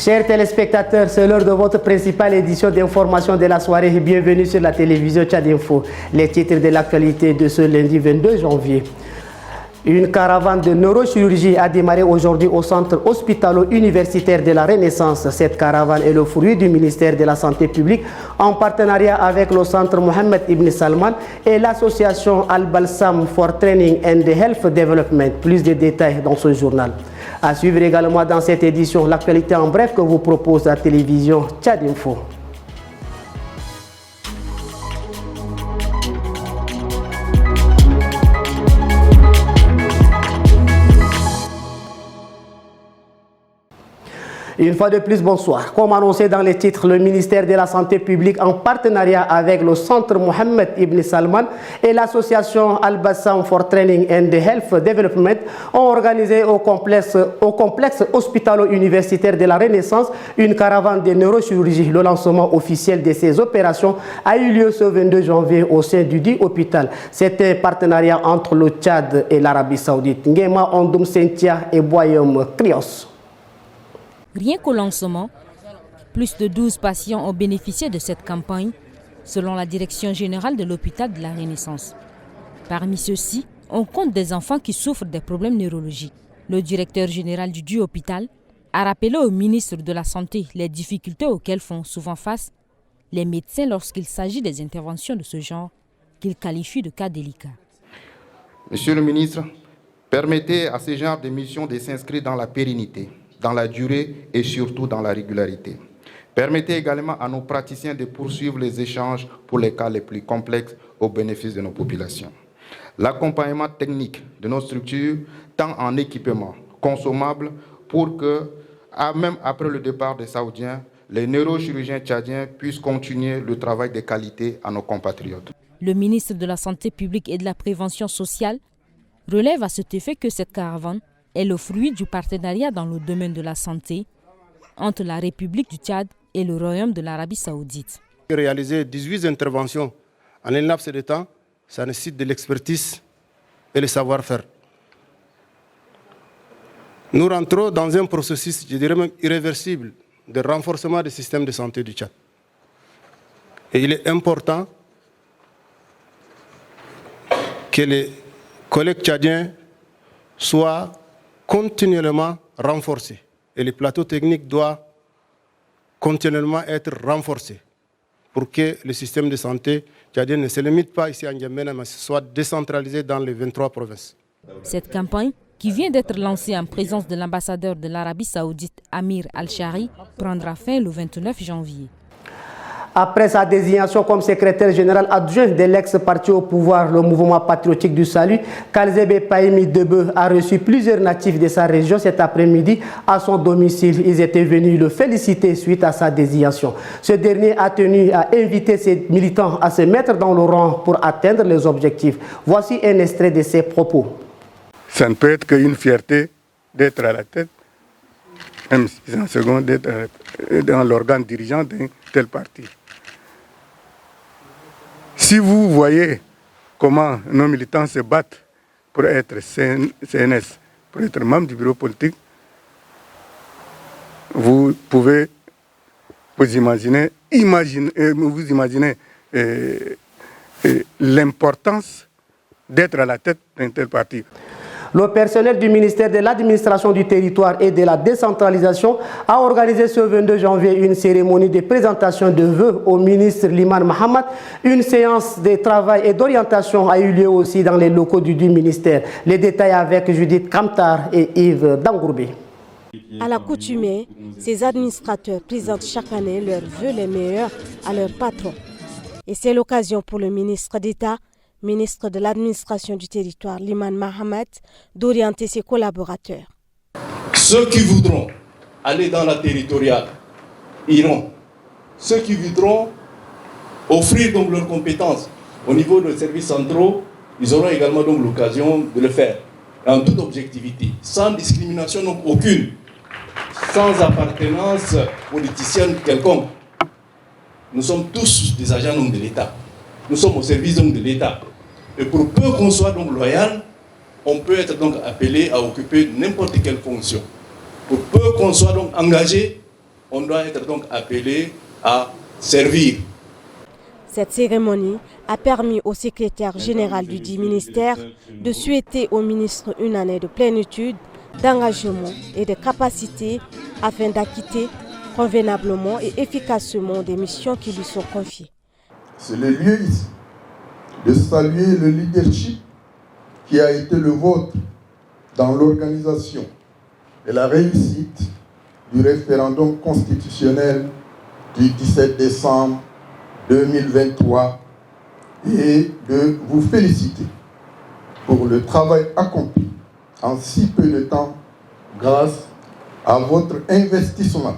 Chers téléspectateurs, c'est l'heure de votre principale édition d'information de la soirée. Bienvenue sur la télévision Tchad Info. Les titres de l'actualité de ce lundi 22 janvier. Une caravane de neurochirurgie a démarré aujourd'hui au centre hospitalo-universitaire de la Renaissance. Cette caravane est le fruit du ministère de la Santé publique en partenariat avec le centre Mohammed Ibn Salman et l'association Al-Balsam for Training and Health Development. Plus de détails dans ce journal. À suivre également dans cette édition l'actualité en bref que vous propose la télévision Tchad Info. Une fois de plus, bonsoir. Comme annoncé dans les titres, le ministère de la Santé publique, en partenariat avec le centre Mohammed Ibn Salman et l'association Al-Bassam for Training and Health Development, ont organisé au complexe hospitalo-universitaire de la Renaissance une caravane de neurochirurgie. Le lancement officiel de ces opérations a eu lieu ce 22 janvier au sein du dit hôpital. C'était un partenariat entre le Tchad et l'Arabie Saoudite. Ngema Ondoum Sentia et Boyom Krios. Rien qu'au lancement, plus de 12 patients ont bénéficié de cette campagne, selon la direction générale de l'hôpital de la Renaissance. Parmi ceux-ci, on compte des enfants qui souffrent des problèmes neurologiques. Le directeur général du dit hôpital a rappelé au ministre de la Santé les difficultés auxquelles font souvent face les médecins lorsqu'il s'agit des interventions de ce genre, qu'il qualifie de cas délicats. Monsieur le ministre, permettez à ce genre de missions de s'inscrire dans la pérennité, dans la durée et surtout dans la régularité. Permettez également à nos praticiens de poursuivre les échanges pour les cas les plus complexes au bénéfice de nos populations. L'accompagnement technique de nos structures, tant en équipement consommable pour que, même après le départ des Saoudiens, les neurochirurgiens tchadiens puissent continuer le travail de qualité à nos compatriotes. Le ministre de la Santé publique et de la Prévention sociale relève à cet effet que cette caravane est le fruit du partenariat dans le domaine de la santé entre la République du Tchad et le Royaume de l'Arabie Saoudite. Réaliser 18 interventions en un laps de temps, ça nécessite de l'expertise et le savoir-faire. Nous rentrons dans un processus, je dirais même irréversible, de renforcement du système de santé du Tchad. Et il est important que les collègues tchadiens soient continuellement renforcé et le plateau technique doit continuellement être renforcé pour que le système de santé tchadien ne se limite pas ici à N'Djamena mais soit décentralisé dans les 23 provinces. Cette campagne, qui vient d'être lancée en présence de l'ambassadeur de l'Arabie Saoudite Amir Al-Shari, prendra fin le 29 janvier. Après sa désignation comme secrétaire général adjoint de l'ex-parti au pouvoir, le mouvement patriotique du salut, Kalzebe Paimi Debe a reçu plusieurs natifs de sa région cet après-midi à son domicile. Ils étaient venus le féliciter suite à sa désignation. Ce dernier a tenu à inviter ses militants à se mettre dans le rang pour atteindre les objectifs. Voici un extrait de ses propos. Ça ne peut être qu'une fierté d'être à la tête, même si c'est un second, d'être dans l'organe dirigeant d'un tel parti. Si vous voyez comment nos militants se battent pour être CNS, pour être membre du bureau politique, vous pouvez vous imaginer l'importance d'être à la tête d'un tel parti. Le personnel du ministère de l'administration du territoire et de la décentralisation a organisé ce 22 janvier une cérémonie de présentation de vœux au ministre Liman Mohamed. Une séance de travail et d'orientation a eu lieu aussi dans les locaux du ministère. Les détails avec Judith Kamtar et Yves Dangourbi. À l'accoutumée, ces administrateurs présentent chaque année leurs vœux les meilleurs à leurs patrons. Et c'est l'occasion pour le ministre d'État, ministre de l'administration du territoire, Liman Mohamed, d'orienter ses collaborateurs. Ceux qui voudront aller dans la territoriale iront. Ceux qui voudront offrir donc leurs compétences au niveau des services centraux, ils auront également donc l'occasion de le faire. En toute objectivité, sans discrimination donc aucune, sans appartenance politicienne quelconque. Nous sommes tous des agents donc de l'État. Nous sommes au service donc de l'État. Et pour peu qu'on soit donc loyal, on peut être donc appelé à occuper n'importe quelle fonction. Pour peu qu'on soit donc engagé, on doit être donc appelé à servir. Cette cérémonie a permis au secrétaire général du dit ministère de souhaiter au ministre une année de plénitude, d'engagement et de capacité afin d'acquitter convenablement et efficacement des missions qui lui sont confiées. C'est le lieu ici de saluer le leadership qui a été le vôtre dans l'organisation et la réussite du référendum constitutionnel du 17 décembre 2023 et de vous féliciter pour le travail accompli en si peu de temps grâce à votre investissement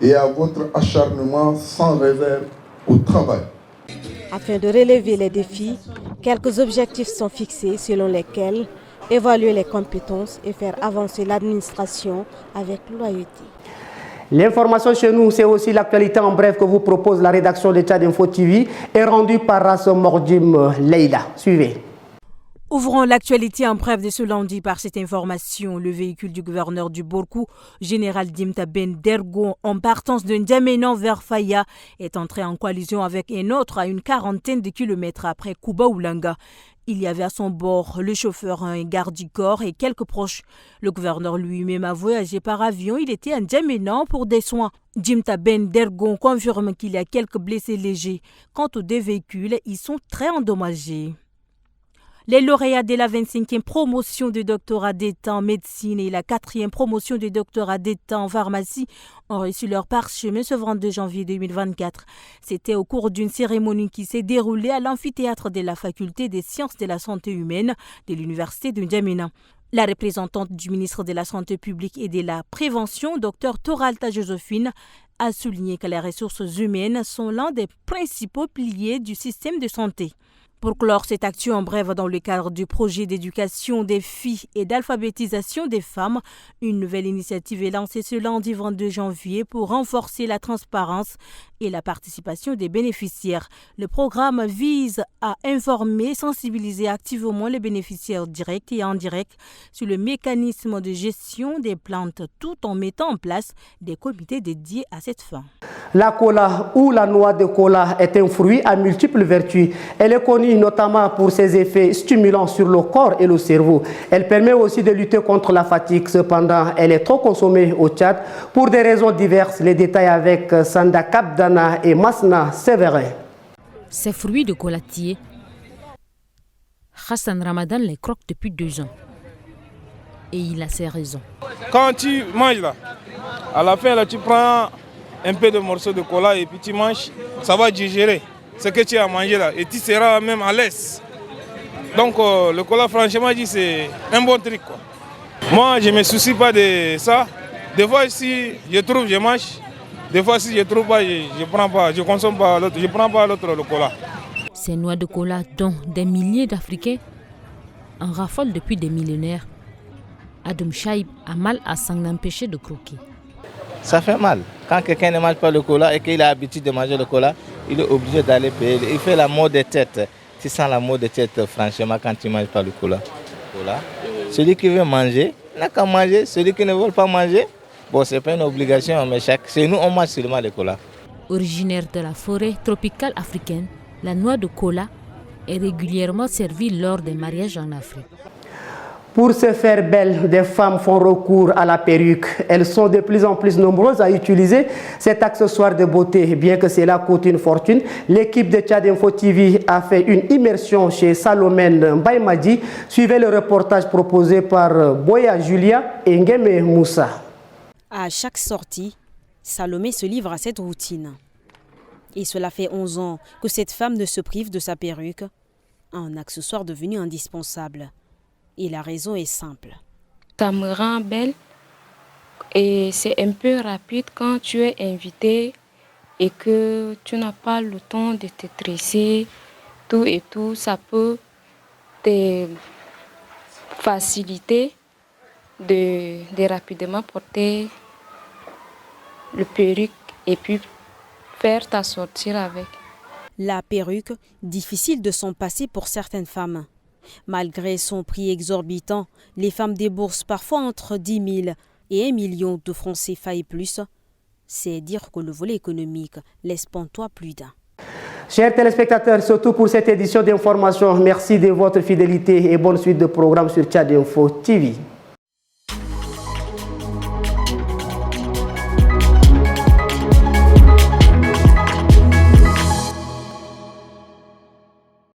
et à votre acharnement sans réserve au travail. Afin de relever les défis, quelques objectifs sont fixés selon lesquels évaluer les compétences et faire avancer l'administration avec loyauté. L'information chez nous, c'est aussi l'actualité en bref que vous propose la rédaction de Tchad Info TV et rendue par Rasso Mordim Leïla. Suivez. Ouvrons l'actualité en bref de ce lundi par cette information. Le véhicule du gouverneur du Borkou, général Dimta Ben Dergo, en partance de N'Djamena vers Faya, est entré en collision avec un autre à une quarantaine de kilomètres après Kouba Oulanga. Il y avait à son bord le chauffeur, un garde du corps et quelques proches. Le gouverneur lui-même a voyagé par avion. Il était à N'Djamena pour des soins. Dimta Ben Dergo confirme qu'il y a quelques blessés légers. Quant aux deux véhicules, ils sont très endommagés. Les lauréats de la 25e promotion de doctorat d'État en médecine et la 4e promotion de doctorat d'État en pharmacie ont reçu leur parchemin ce 22 janvier 2024. C'était au cours d'une cérémonie qui s'est déroulée à l'amphithéâtre de la faculté des sciences de la santé humaine de l'université de N'Djamena. La représentante du ministre de la Santé publique et de la Prévention, Dr Toralta Josephine, a souligné que les ressources humaines sont l'un des principaux piliers du système de santé. Pour clore cette action en bref dans le cadre du projet d'éducation des filles et d'alphabétisation des femmes, une nouvelle initiative est lancée ce lundi 22 janvier pour renforcer la transparence et la participation des bénéficiaires. Le programme vise à informer et sensibiliser activement les bénéficiaires directs et indirects sur le mécanisme de gestion des plantes tout en mettant en place des comités dédiés à cette fin. La cola ou la noix de cola est un fruit à multiples vertus. Elle est connue notamment pour ses effets stimulants sur le corps et le cerveau. Elle permet aussi de lutter contre la fatigue. Cependant, elle est trop consommée au Tchad pour des raisons diverses. Les détails avec Sanda Kapdana et Masna Séverin. Ces fruits de colatier, Hassan Ramadan les croque depuis 2 ans. Et il a ses raisons. Quand tu manges là, à la fin là, tu prends un peu de morceaux de cola et puis tu manges, ça va digérer ce que tu as mangé là et tu seras même à l'aise. Donc le cola, franchement dit, c'est un bon truc quoi. Moi je ne me soucie pas de ça. Des fois si je trouve, je mange. Des fois si je ne trouve pas, je prends pas, je consomme pas l'autre, je prends pas l'autre le cola. Ces noix de cola dont des milliers d'Africains en raffolent depuis des millénaires. Adam Shaib a mal à s'en empêcher de croquer. Ça fait mal. Quand quelqu'un ne mange pas le cola et qu'il a l'habitude de manger le cola, il est obligé d'aller payer. Il fait la mort de tête. Tu sens la mort de tête, franchement, quand tu ne manges pas le cola. Celui qui veut manger, n'a qu'à manger. Celui qui ne veut pas manger, bon, ce n'est pas une obligation, mais chez nous, on mange seulement le cola. Originaire de la forêt tropicale africaine, la noix de cola est régulièrement servie lors des mariages en Afrique. Pour se faire belles, des femmes font recours à la perruque. Elles sont de plus en plus nombreuses à utiliser cet accessoire de beauté. Bien que cela coûte une fortune, l'équipe de Tchad Info TV a fait une immersion chez Salomène Mbaye-Madi. Suivez le reportage proposé par Boya Julia et Ngeme Moussa. À chaque sortie, Salomé se livre à cette routine. Et cela fait 11 ans que cette femme ne se prive de sa perruque, un accessoire devenu indispensable. Et la raison est simple. Ça me rend belle et c'est un peu rapide quand tu es invité et que tu n'as pas le temps de te tresser, tout et tout. Ça peut te faciliter de rapidement porter le perruque et puis faire ta sortir avec. La perruque, difficile de s'en passer pour certaines femmes. Malgré son prix exorbitant, les femmes déboursent parfois entre 10 000 et 1 million de francs CFA et plus. c'est dire que le volet économique laisse pantois plus d'un. Chers téléspectateurs, c'est tout pour cette édition d'information. Merci de votre fidélité et bonne suite de programmes sur Tchad Info TV.